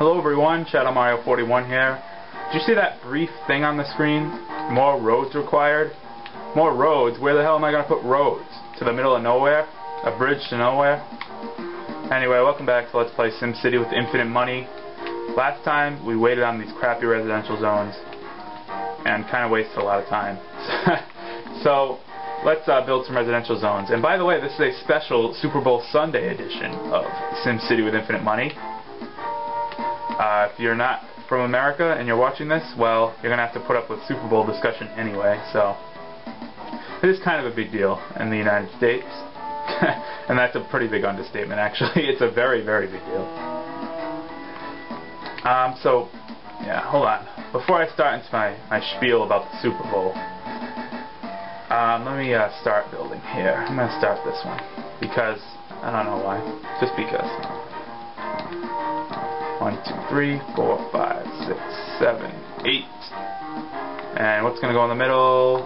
Hello everyone, ShadowMario41 here. Did you see that brief thing on the screen? More roads required? More roads? Where the hell am I going to put roads? To the middle of nowhere? A bridge to nowhere? Anyway, welcome back to Let's Play SimCity with infinite money. Last time we waited on these crappy residential zones and kind of wasted a lot of time. So let's build some residential zones. And by the way, this is a special Super Bowl Sunday edition of SimCity with infinite money. If you're not from America and you're watching this, well, you're going to have to put up with Super Bowl discussion anyway, so it is kind of a big deal in the United States. And that's a pretty big understatement, actually. It's a very, very big deal. So, yeah, hold on. Before I start into my spiel about the Super Bowl, let me start building here. I'm going to start this one, because, I don't know why, just because. 1, 2, 3, 4, 5, 6, 7, 8. And what's going to go in the middle?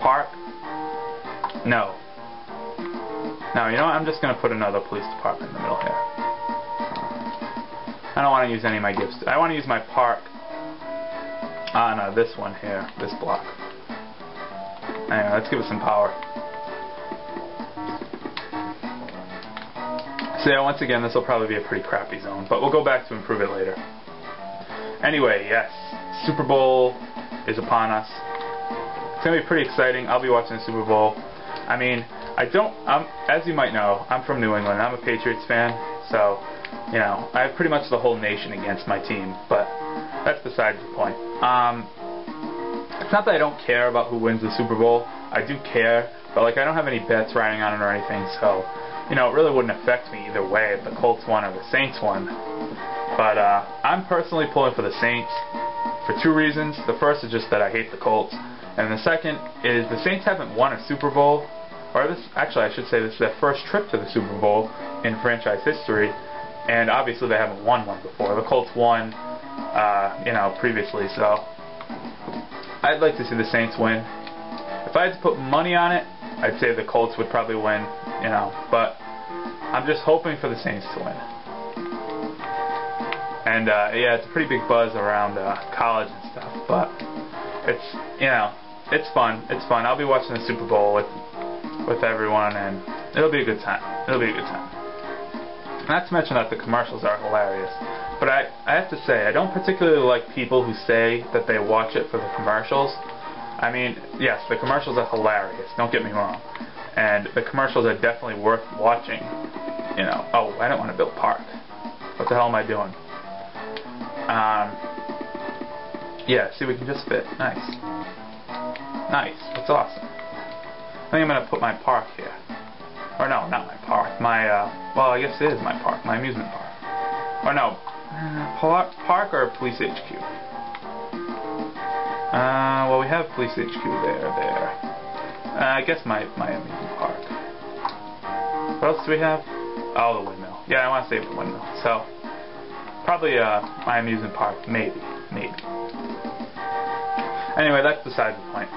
Park? No. No, you know what? I'm just going to put another police department in the middle here. I don't want to use any of my gifts. I want to use my park on this one here, this block. Anyway, let's give it some power. So yeah, once again, this will probably be a pretty crappy zone, but we'll go back to improve it later. Anyway, yes, Super Bowl is upon us. It's going to be pretty exciting. I'll be watching the Super Bowl. I mean, as you might know, I'm from New England. I'm a Patriots fan, so, you know, I have pretty much the whole nation against my team, but that's besides the point. It's not that I don't care about who wins the Super Bowl. I do care, but, like, I don't have any bets riding on it or anything, so, you know, it really wouldn't affect me either way if the Colts won or the Saints won. But I'm personally pulling for the Saints for two reasons. The first is just that I hate the Colts, and the second is the Saints haven't won a Super Bowl, or actually I should say this is their first trip to the Super Bowl in franchise history, and obviously they haven't won one before. The Colts won, you know, previously, so I'd like to see the Saints win. If I had to put money on it, I'd say the Colts would probably win, you know, but I'm just hoping for the Saints to win. And, yeah, it's a pretty big buzz around college and stuff, but it's, you know, it's fun. It's fun. I'll be watching the Super Bowl with everyone, and it'll be a good time. It'll be a good time. Not to mention that the commercials are hilarious, but I have to say, I don't particularly like people who say that they watch it for the commercials. I mean, yes, the commercials are hilarious, don't get me wrong. And the commercials are definitely worth watching. You know, oh, I don't want to build park. What the hell am I doing? Yeah, see, we can just fit. Nice. Nice, that's awesome. I think I'm going to put my park here. Or no, not my park. My, well, I guess it is my park, my amusement park. Or no, park or police HQ? Well, we have police HQ there. I guess my amusement park. What else do we have? Oh, the windmill. Yeah, I want to save the windmill. So, probably my amusement park. Maybe. Anyway, that's beside the point.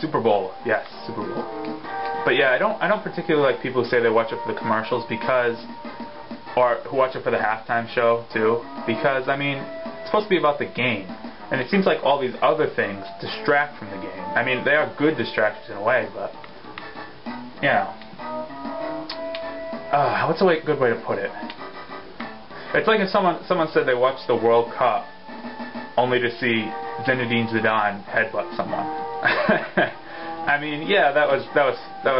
Super Bowl. Yes, Super Bowl. But yeah, I don't particularly like people who say they watch it for the commercials because, or who watch it for the halftime show too, because, I mean, it's supposed to be about the game. And it seems like all these other things distract from the game. I mean, they are good distractions in a way, but, you know. What's a good way to put it? It's like if someone said they watched the World Cup only to see Zinedine Zidane headbutt someone. I mean, yeah, that was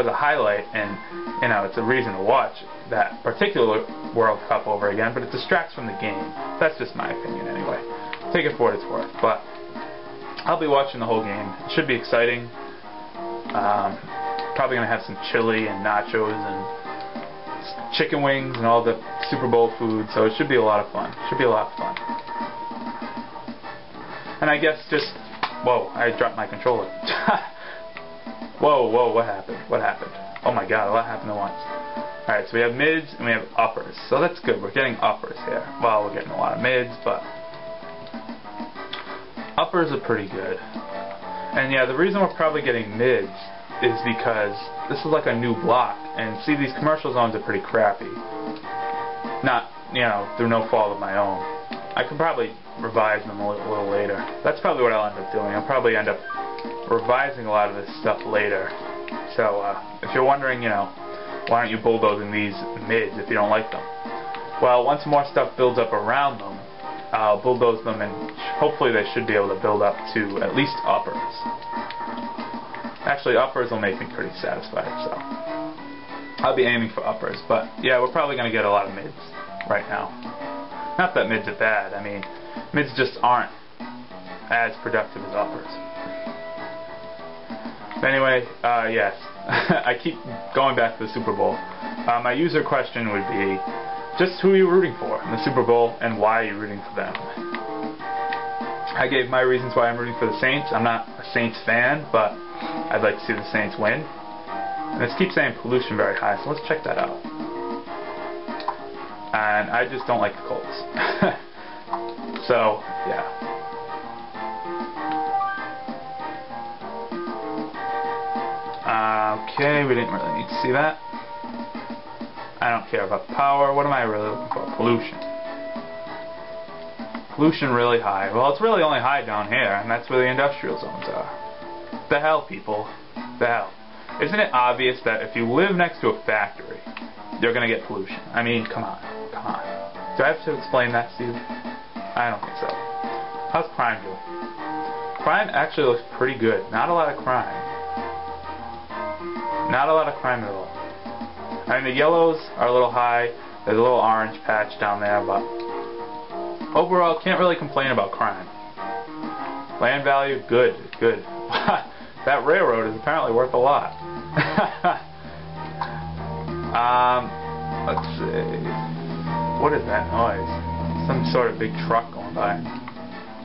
a highlight, and, you know, it's a reason to watch that particular World Cup over again, but it distracts from the game. That's just my opinion anyway. Take it for what it's worth, but I'll be watching the whole game. It should be exciting. Probably going to have some chili and nachos and chicken wings and all the Super Bowl food, so it should be a lot of fun. And I guess just, whoa, I dropped my controller. Whoa, what happened? Oh my god, a lot happened at once. Alright, so we have mids and we have uppers, so that's good. We're getting uppers here. Well, we're getting a lot of mids, but uppers are pretty good. And yeah, the reason we're probably getting mids is because this is like a new block, and see, these commercial zones are pretty crappy. Not, you know, through no fault of my own. I could probably revise them a little later. That's probably what I'll end up doing. I'll probably end up revising a lot of this stuff later. So, if you're wondering, you know, why aren't you bulldozing these mids if you don't like them? Well, once more stuff builds up around them, I'll bulldoze them, and hopefully they should be able to build up to at least uppers. Actually, uppers will make me pretty satisfied, so I'll be aiming for uppers. But yeah, we're probably going to get a lot of mids right now. Not that mids are bad, I mean, mids just aren't as productive as uppers. But anyway, yes, I keep going back to the Super Bowl. My user question would be, just who are you rooting for in the Super Bowl, and why are you rooting for them? I gave my reasons why I'm rooting for the Saints. I'm not a Saints fan, but I'd like to see the Saints win. And this keeps saying pollution very high, so let's check that out. And I just don't like the Colts. So, yeah. Okay, we didn't really need to see that. I don't care about power. What am I really looking for? Pollution. Pollution really high. Well, it's really only high down here, and that's where the industrial zones are. The hell, people. The hell. Isn't it obvious that if you live next to a factory, you're going to get pollution? I mean, come on. Come on. Do I have to explain that to you? I don't think so. How's crime doing? Crime actually looks pretty good. Not a lot of crime. Not a lot of crime at all. I mean, the yellows are a little high. There's a little orange patch down there, but overall, can't really complain about crime. Land value, good, good. That railroad is apparently worth a lot. Let's see. What is that noise? Some sort of big truck going by.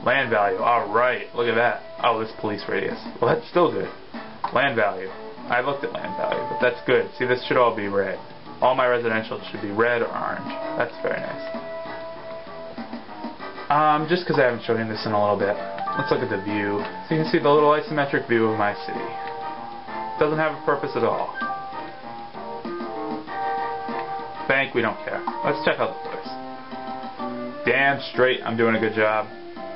Land value, alright, look at that. Oh, this police radius. Well, that's still good. Land value. I looked at land value, but that's good. See, this should all be red. All my residential should be red or orange. That's very nice. Just because I haven't shown you this in a little bit, let's look at the view. So you can see the little isometric view of my city. Doesn't have a purpose at all. Bank, we don't care. Let's check out the place. Damn straight, I'm doing a good job.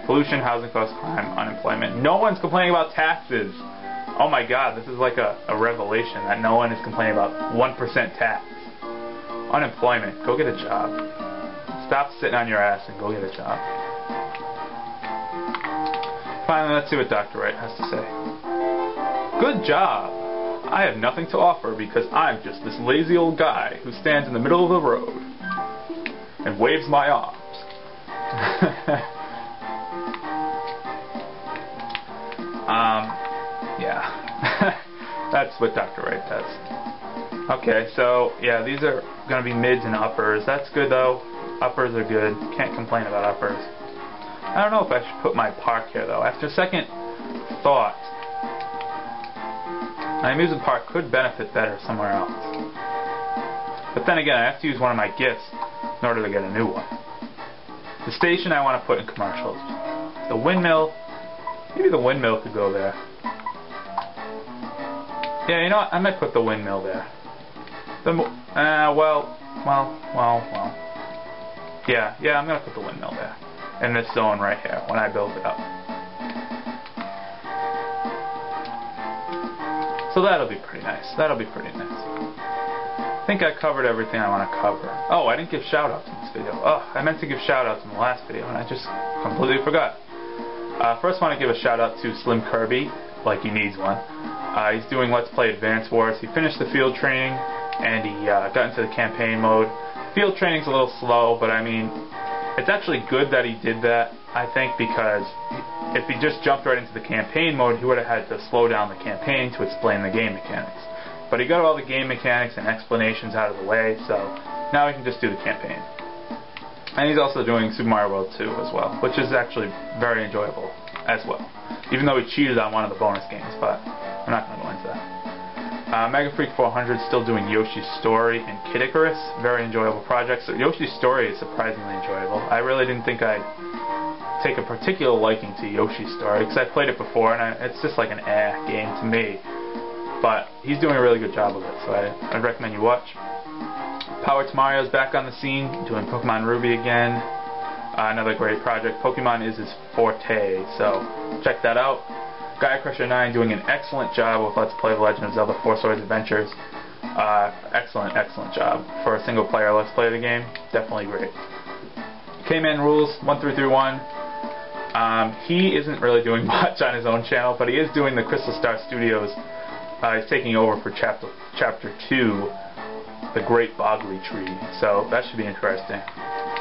Pollution, housing costs, crime, unemployment. No one's complaining about taxes. Oh my god, this is like a revelation that no one is complaining about 1% tax. Unemployment, go get a job. Stop sitting on your ass and go get a job. Finally, let's see what Dr. Wright has to say. Good job! I have nothing to offer because I'm just this lazy old guy who stands in the middle of the road and waves my arms. Yeah. That's what Dr. Wright does. Okay, so, yeah, these are going to be mids and uppers. That's good, though. Uppers are good. Can't complain about uppers. I don't know if I should put my park here, though. After second thought, my amusement park could benefit better somewhere else. But then again, I have to use one of my gifts in order to get a new one. The station I want to put in commercials. The windmill, maybe the windmill could go there. Yeah, you know what? I might put the windmill there. Well. Yeah, I'm gonna put the windmill there. In this zone right here, when I build it up. So that'll be pretty nice. That'll be pretty nice. I think I covered everything I want to cover. Oh, I didn't give shoutouts in this video. Oh, I meant to give shoutouts in the last video, and I just completely forgot. First, I want to give a shoutout to Slim Kirby, like he needs one. He's doing Let's Play Advance Wars. He finished the field training, and he got into the campaign mode. Field training's a little slow, but I mean, it's actually good that he did that, I think, because if he just jumped right into the campaign mode, he would have had to slow down the campaign to explain the game mechanics. But he got all the game mechanics and explanations out of the way, so now he can just do the campaign. And he's also doing Super Mario World 2 as well, which is actually very enjoyable as well. Even though he cheated on one of the bonus games, but I'm not going to go into that. Mega Freak 400 still doing Yoshi's Story and Kid Icarus. Very enjoyable projects. So Yoshi's Story is surprisingly enjoyable. I really didn't think I'd take a particular liking to Yoshi's Story, because I played it before, and it's just like an game to me. but he's doing a really good job of it, so I'd recommend you watch. Power to Mario's back on the scene, doing Pokemon Ruby again. Another great project. Pokemon is his forte, so check that out. Gaia Crusher 9 doing an excellent job with Let's Play The Legend of Zelda 4 Swords Adventures. Excellent job. For a single player Let's Play the game, definitely great. K-Man Rules 1331. He isn't really doing much on his own channel, but he is doing the Crystal Star Studios. He's taking over for Chapter 2, The Great Boggly Tree, so that should be interesting.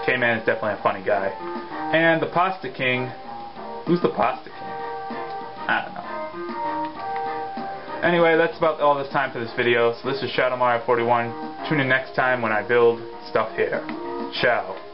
K-Man is definitely a funny guy. And the Pasta King, who's the Pasta King? I don't know. Anyway, that's about all this time for this video. So this is ShadowMario41. Tune in next time when I build stuff here. Ciao.